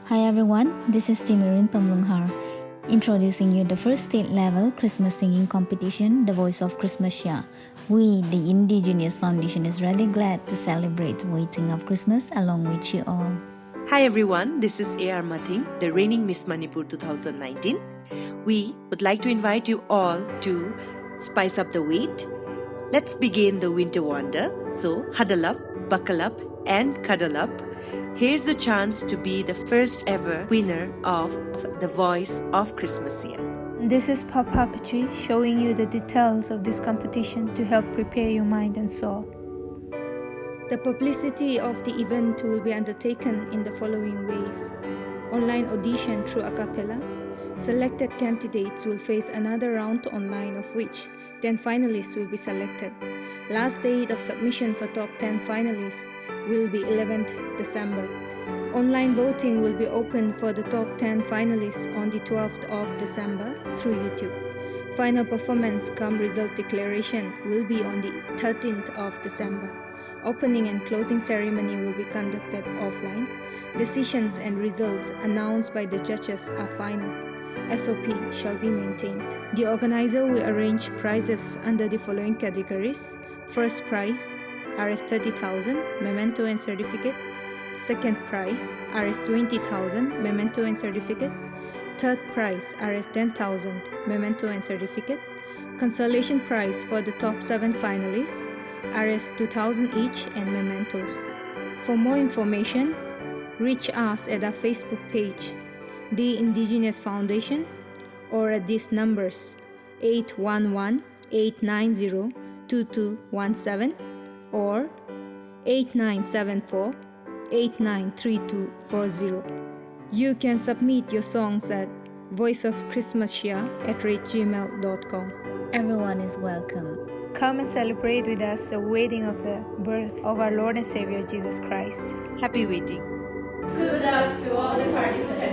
Hi everyone, this is Timirin Pamlunghar, introducing you the first state-level Christmas singing competition, The Voice of Christmasia. We, the Indigenous Foundation, is really glad to celebrate the waiting of Christmas along with you all. Hi everyone, this is A.R. Mathing, the reigning Miss Manipur 2019. We would like to invite you all to spice up the wait. Let's begin the winter wonder. So huddle up, buckle up, and cuddle up. Here's the chance to be the first ever winner of The Voice of Christmasia. This is Papa Pachi showing you the details of this competition to help prepare your mind and soul. The publicity of the event will be undertaken in the following ways. Online audition through a cappella. Selected candidates will face another round online, of which 10 finalists will be selected. Last date of submission for top 10 finalists will be 11th December. Online voting will be open for the top 10 finalists on the 12th of December through YouTube. Final performance cum result declaration will be on the 13th of December. Opening and closing ceremony will be conducted offline. Decisions and results announced by the judges are final. SOP shall be maintained. The organizer will arrange prizes under the following categories. First prize, Rs 30,000, memento and certificate. Second prize, Rs 20,000, memento and certificate. Third prize, Rs 10,000, memento and certificate. Consolation prize for the top 7 finalists, Rs 2,000 each and mementos. For more information, reach us at our Facebook page, The Indigenous Foundation, or at these numbers 811-890-2217 or 8974-893240. You can submit your songs at voiceofchristmasia@gmail.com. Everyone is welcome. Come and celebrate with us the wedding of the birth of our Lord and Savior Jesus Christ. Happy waiting. Good luck to all the participants.